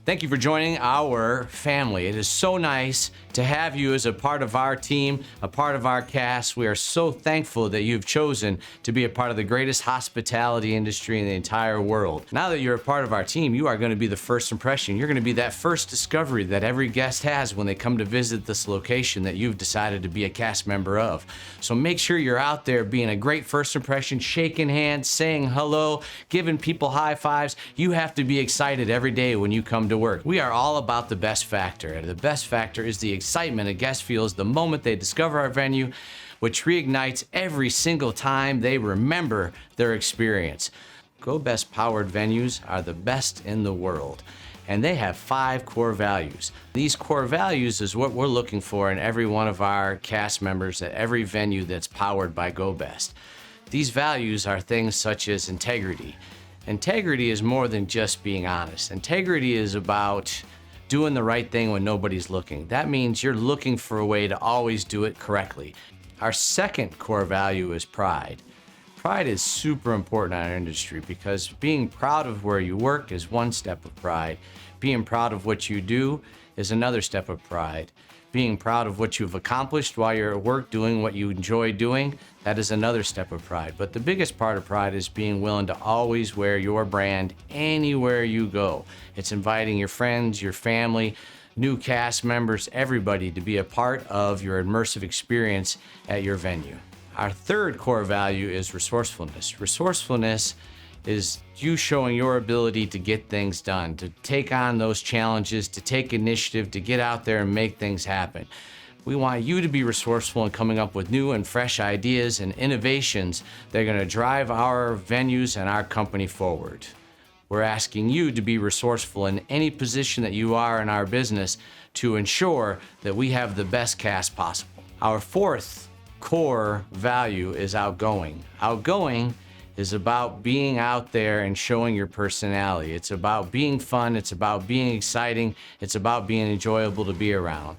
Thank you for joining our family. It is so nice to have you as a part of our team, a part of our cast. We are so thankful that you've chosen to be a part of the greatest hospitality industry in the entire world. Now that you're a part of our team, you are going to be the first impression. You're going to be that first discovery that every guest has when they come to visit this location that you've decided to be a cast member of. So make sure you're out there being a great first impression, shaking hands, saying hello, giving people high fives. You have to be excited every day when you come to work. We are all about the best factor, and the best factor is the excitement a guest feels the moment they discover our venue, which reignites every single time they remember their experience. Gobest powered venues are the best in the world, and they have 5 core values. These core values is what we're looking for in every one of our cast members at every venue that's powered by Gobest. These values are things such as integrity. Integrity is more than just being honest. Integrity is about doing the right thing when nobody's looking. That means you're looking for a way to always do it correctly. Our second core value is pride. Pride is super important in our industry because being proud of where you work is one step of pride. Being proud of what you do is another step of pride. Being proud of what you've accomplished while you're at work doing what you enjoy doing, that is another step of pride. But the biggest part of pride is being willing to always wear your brand anywhere you go. It's inviting your friends, your family, new cast members, everybody to be a part of your immersive experience at your venue. Our third core value is resourcefulness. Resourcefulness is you showing your ability to get things done, to take on those challenges, to take initiative, to get out there and make things happen. We want you to be resourceful in coming up with new and fresh ideas and innovations that are going to drive our venues and our company forward. We're asking you to be resourceful in any position that you are in our business to ensure that we have the best cast possible. Our fourth core value is outgoing. Outgoing is about being out there and showing your personality. It's about being fun, it's about being exciting, it's about being enjoyable to be around.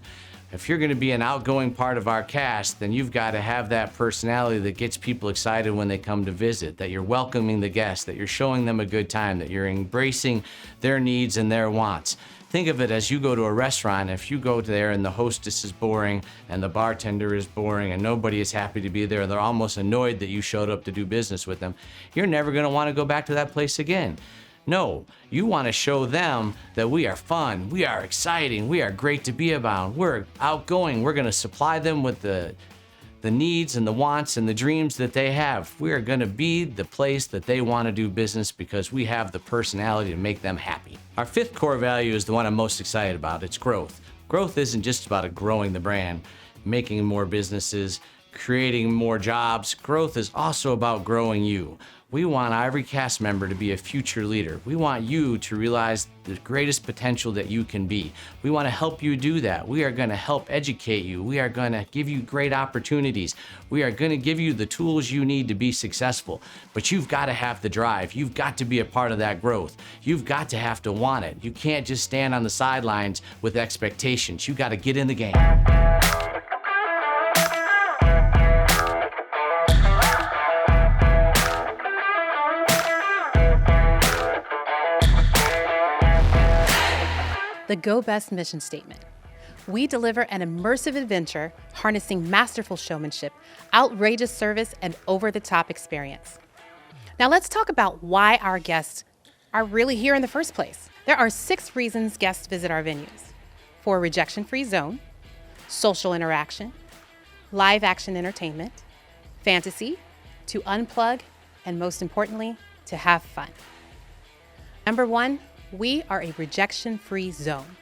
If you're gonna be an outgoing part of our cast, then you've got to have that personality that gets people excited when they come to visit, that you're welcoming the guests, that you're showing them a good time, that you're embracing their needs and their wants. Think of it as you go to a restaurant. If you go there and the hostess is boring and the bartender is boring and nobody is happy to be there, they're almost annoyed that you showed up to do business with them, you're never going to want to go back to that place again. No, you want to show them that we are fun, we are exciting, we are great to be around, we're outgoing, we're going to supply them with the needs and the wants and the dreams that they have. We are going to be the place that they want to do business because we have the personality to make them happy. Our fifth core value is the one I'm most excited about. It's growth. Growth isn't just about growing the brand, making more businesses, creating more jobs. Growth is also about growing you. We want every cast member to be a future leader. We want you to realize the greatest potential that you can be. We want to help you do that. We are going to help educate you. We are going to give you great opportunities. We are going to give you the tools you need to be successful. But you've got to have the drive. You've got to be a part of that growth. You've got to have to want it. You can't just stand on the sidelines with expectations. You got to get in the game. The Gobest mission statement. We deliver an immersive adventure harnessing masterful showmanship, outrageous service, and over-the-top experience. Now let's talk about why our guests are really here in the first place. There are 6 reasons guests visit our venues: for a rejection-free zone, social interaction, live action entertainment, fantasy, to unplug, and most importantly, to have fun. Number 1, we are a rejection-free zone.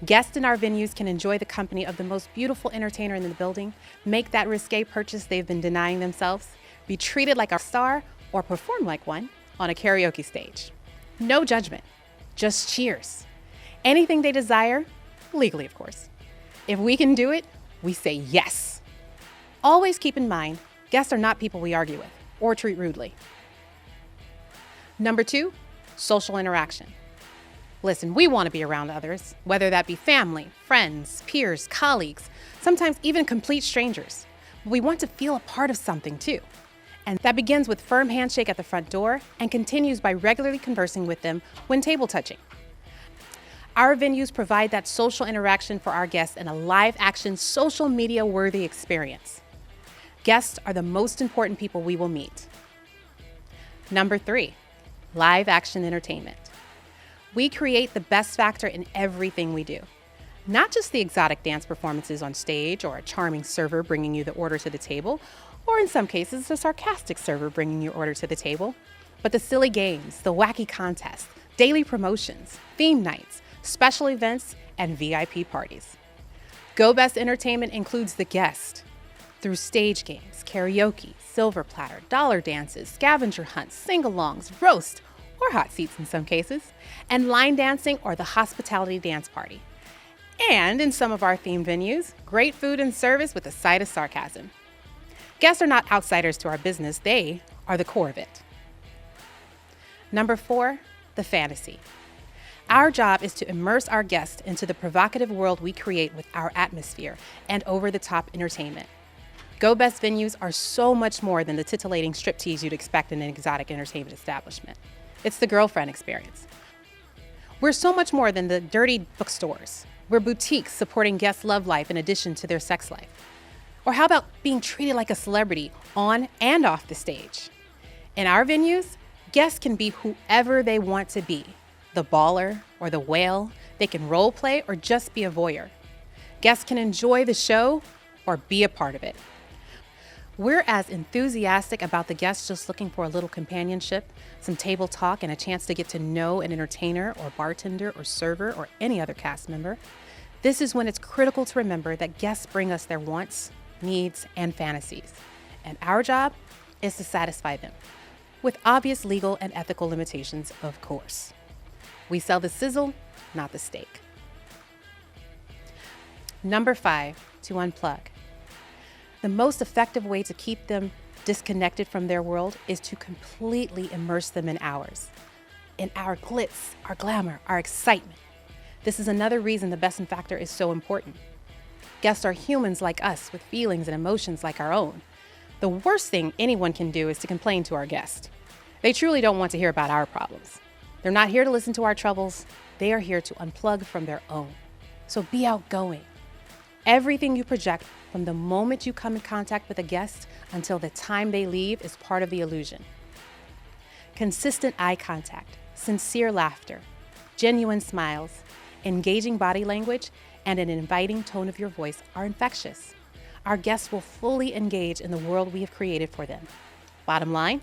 Guests in our venues can enjoy the company of the most beautiful entertainer in the building, make that risque purchase they've been denying themselves, be treated like a star, or perform like one on a karaoke stage. No judgment, just cheers. Anything they desire, legally of course. If we can do it, we say yes. Always keep in mind, guests are not people we argue with or treat rudely. Number 2, social interaction. Listen, we want to be around others, whether that be family, friends, peers, colleagues, sometimes even complete strangers. But we want to feel a part of something too. And that begins with firm handshake at the front door and continues by regularly conversing with them when table touching. Our venues provide that social interaction for our guests in a live action, social media worthy experience. Guests are the most important people we will meet. Number 3, live action entertainment. We create the best factor in everything we do. Not just the exotic dance performances on stage or a charming server bringing you the order to the table, or in some cases, a sarcastic server bringing your order to the table, but the silly games, the wacky contests, daily promotions, theme nights, special events, and VIP parties. Gobest entertainment includes the guest through stage games, karaoke, silver platter, dollar dances, scavenger hunts, sing-alongs, roast, or hot seats in some cases, and line dancing or the hospitality dance party. And in some of our theme venues, great food and service with a side of sarcasm. Guests are not outsiders to our business, they are the core of it. Number 4, the fantasy. Our job is to immerse our guests into the provocative world we create with our atmosphere and over-the-top entertainment. Gobest venues are so much more than the titillating striptease you'd expect in an exotic entertainment establishment. It's the girlfriend experience. We're so much more than the dirty bookstores. We're boutiques supporting guests' love life in addition to their sex life. Or how about being treated like a celebrity on and off the stage? In our venues, guests can be whoever they want to be. The baller or the whale, they can role play or just be a voyeur. Guests can enjoy the show or be a part of it. We're as enthusiastic about the guests just looking for a little companionship, some table talk, and a chance to get to know an entertainer or bartender or server or any other cast member. This is when it's critical to remember that guests bring us their wants, needs, and fantasies. And our job is to satisfy them, with obvious legal and ethical limitations, of course. We sell the sizzle, not the steak. Number 5, to unplug. The most effective way to keep them disconnected from their world is to completely immerse them in ours, in our glitz, our glamour, our excitement. This is another reason the best in factor is so important. Guests are humans like us with feelings and emotions like our own. The worst thing anyone can do is to complain to our guest. They truly don't want to hear about our problems. They're not here to listen to our troubles. They are here to unplug from their own. So be outgoing. Everything you project from the moment you come in contact with a guest until the time they leave is part of the illusion. Consistent eye contact, sincere laughter, genuine smiles, engaging body language, and an inviting tone of your voice are infectious. Our guests will fully engage in the world we have created for them. Bottom line,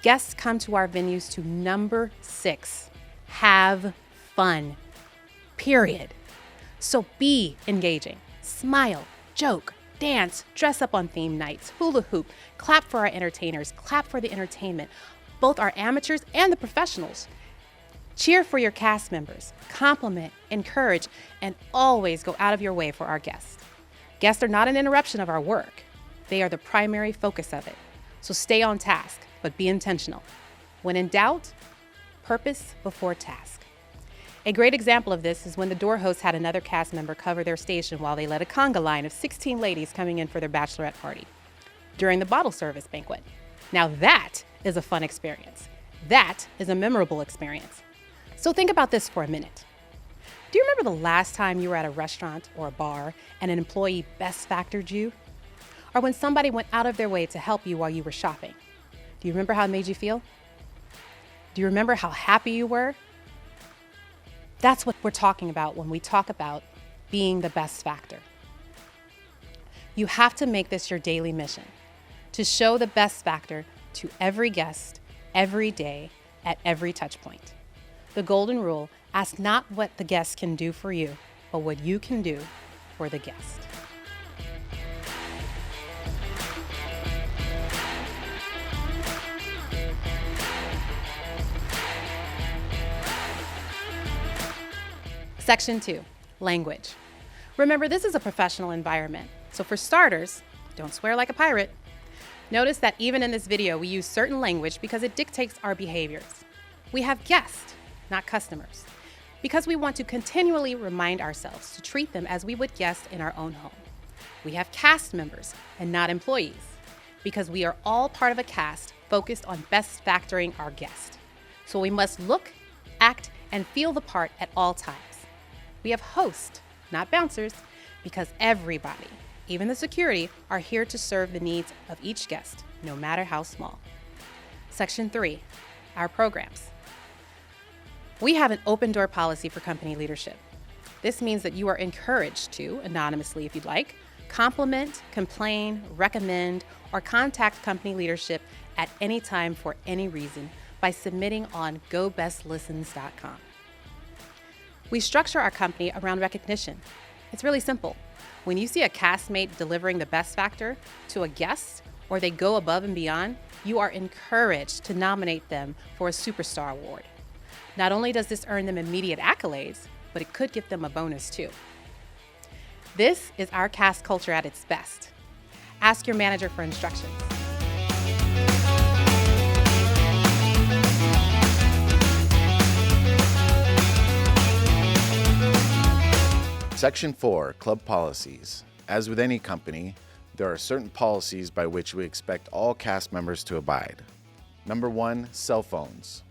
guests come to our venues to number 6, have fun, period. So be engaging, smile, joke, dance, dress up on theme nights, hula hoop, clap for our entertainers, clap for the entertainment, both our amateurs and the professionals. Cheer for your cast members, compliment, encourage, and always go out of your way for our guests. Guests are not an interruption of our work. They are the primary focus of it. So stay on task, but be intentional. When in doubt, purpose before task. A great example of this is when the door host had another cast member cover their station while they led a conga line of 16 ladies coming in for their bachelorette party during the bottle service banquet. Now that is a fun experience. That is a memorable experience. So think about this for a minute. Do you remember the last time you were at a restaurant or a bar and an employee best factored you? Or when somebody went out of their way to help you while you were shopping? Do you remember how it made you feel? Do you remember how happy you were? That's what we're talking about when we talk about being the best factor. You have to make this your daily mission, to show the best factor to every guest, every day, at every touch point. The golden rule, ask not what the guest can do for you, but what you can do for the guest. Section 2, language. Remember, this is a professional environment, so for starters, don't swear like a pirate. Notice that even in this video, we use certain language because it dictates our behaviors. We have guests, not customers, because we want to continually remind ourselves to treat them as we would guests in our own home. We have cast members and not employees, because we are all part of a cast focused on best factoring our guest. So we must look, act, and feel the part at all times. We have hosts, not bouncers, because everybody, even the security, are here to serve the needs of each guest, no matter how small. Section 3, our programs. We have an open door policy for company leadership. This means that you are encouraged to, anonymously if you'd like, compliment, complain, recommend, or contact company leadership at any time for any reason by submitting on gobestlistens.com. We structure our company around recognition. It's really simple. When you see a castmate delivering the best factor to a guest, or they go above and beyond, you are encouraged to nominate them for a superstar award. Not only does this earn them immediate accolades, but it could give them a bonus too. This is our cast culture at its best. Ask your manager for instructions. Section 4, Club Policies. As with any company, there are certain policies by which we expect all cast members to abide. Number 1, cell phones.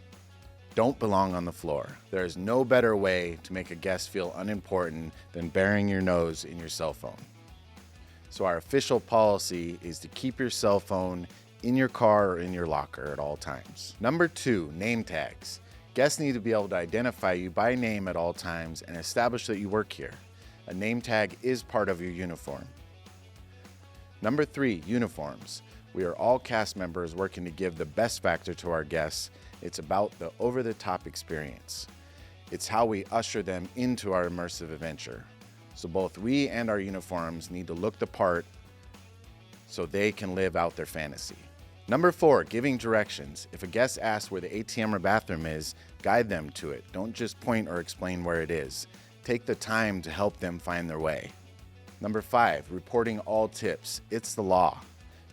Don't belong on the floor. There is no better way to make a guest feel unimportant than burying your nose in your cell phone. So our official policy is to keep your cell phone in your car or in your locker at all times. Number 2, name tags. Guests need to be able to identify you by name at all times and establish that you work here. A name tag is part of your uniform. Number 3, uniforms. We are all cast members working to give the best factor to our guests. It's about the over-the-top experience. It's how we usher them into our immersive adventure. So both we and our uniforms need to look the part so they can live out their fantasy. Number 4, giving directions. If a guest asks where the ATM or bathroom is, guide them to it. Don't just point or explain where it is. Take the time to help them find their way. Number 5, reporting all tips. It's the law.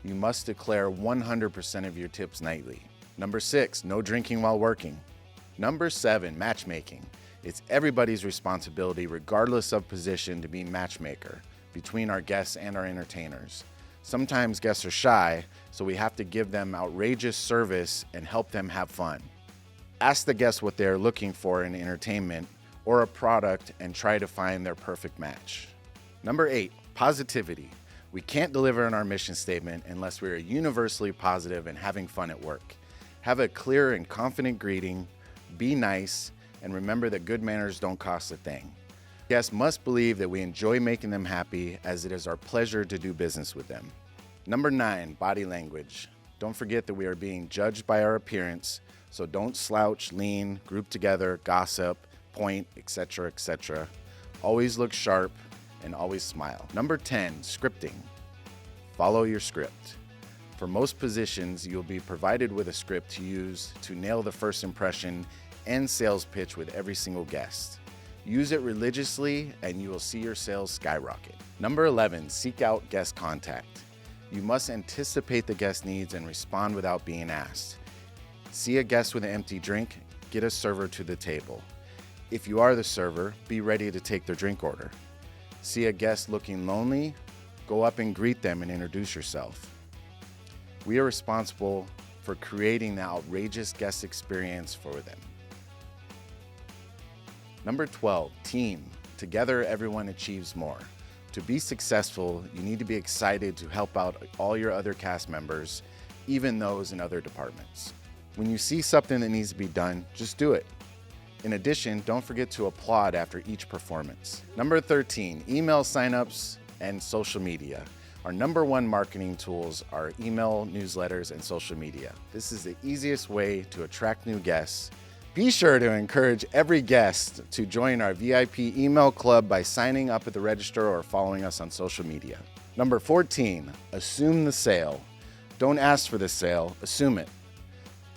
You must declare 100% of your tips nightly. Number 6, no drinking while working. Number 7, matchmaking. It's everybody's responsibility, regardless of position, to be matchmaker between our guests and our entertainers. Sometimes guests are shy, so we have to give them outrageous service and help them have fun. Ask the guests what they're looking for in entertainment or a product and try to find their perfect match. Number 8, positivity. We can't deliver on our mission statement unless we are universally positive and having fun at work. Have a clear and confident greeting, be nice, and remember that good manners don't cost a thing. Guests must believe that we enjoy making them happy, as it is our pleasure to do business with them. Number 9, body language. Don't forget that we are being judged by our appearance, so don't slouch, lean, group together, gossip, point, etc., etc. Always look sharp and always smile. Number 10, scripting. Follow your script. For most positions, you'll be provided with a script to use to nail the first impression and sales pitch with every single guest. Use it religiously and you will see your sales skyrocket. Number 11, seek out guest contact. You must anticipate the guest needs and respond without being asked. See a guest with an empty drink, get a server to the table. If you are the server, be ready to take their drink order. See a guest looking lonely, go up and greet them and introduce yourself. We are responsible for creating the outrageous guest experience for them. Number 12, team. Together, everyone achieves more. To be successful, you need to be excited to help out all your other cast members, even those in other departments. When you see something that needs to be done, just do it. In addition, don't forget to applaud after each performance. Number 13, email signups and social media. Our number 1 marketing tools are email, newsletters, and social media. This is the easiest way to attract new guests. Be sure to encourage every guest to join our VIP email club by signing up at the register or following us on social media. Number 14, assume the sale. Don't ask for the sale, assume it.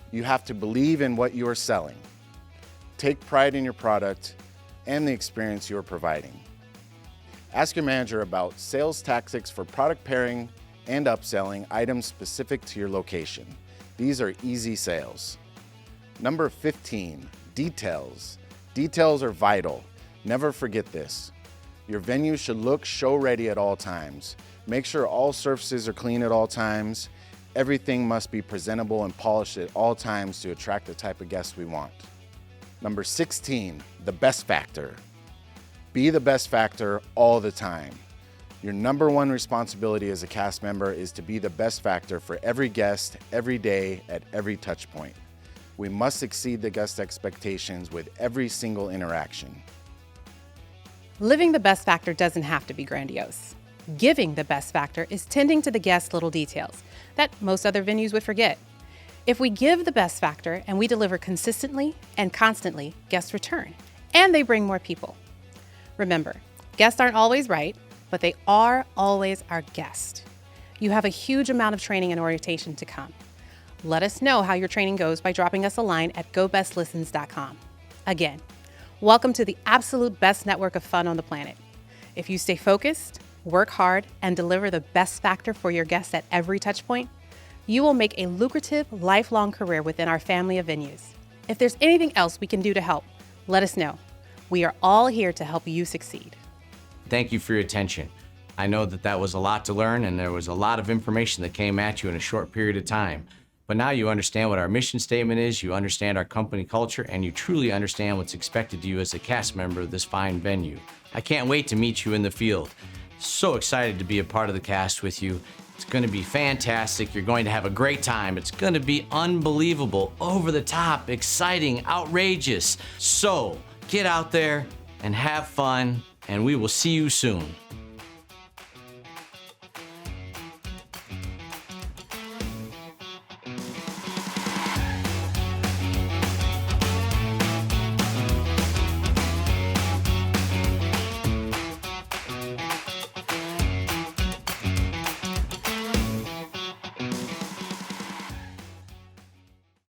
You have to believe in what you are selling. Take pride in your product and the experience you are providing. Ask your manager about sales tactics for product pairing and upselling items specific to your location. These are easy sales. Number 15, details. Details are vital. Never forget this. Your venue should look show ready at all times. Make sure all surfaces are clean at all times. Everything must be presentable and polished at all times to attract the type of guests we want. Number 16, the best factor. Be the best factor all the time. Your number one responsibility as a cast member is to be the best factor for every guest, every day, at every touch point. We must exceed the guest expectations with every single interaction. Living the best factor doesn't have to be grandiose. Giving the best factor is tending to the guest's little details that most other venues would forget. If we give the best factor and we deliver consistently and constantly, guests return, and they bring more people. Remember, guests aren't always right, but they are always our guest. You have a huge amount of training and orientation to come. Let us know how your training goes by dropping us a line at gobestlistens.com. Again, welcome to the absolute best network of fun on the planet. If you stay focused, work hard, and deliver the best factor for your guests at every touch point, you will make a lucrative, lifelong career within our family of venues. If there's anything else we can do to help, let us know. We are all here to help you succeed. Thank you for your attention. I know that was a lot to learn, and there was a lot of information that came at you in a short period of time. But now you understand what our mission statement is, you understand our company culture, and you truly understand what's expected of you as a cast member of this fine venue. I can't wait to meet you in the field. So excited to be a part of the cast with you. It's going to be fantastic. You're going to have a great time. It's going to be unbelievable, over the top, exciting, outrageous. So get out there and have fun, and we will see you soon.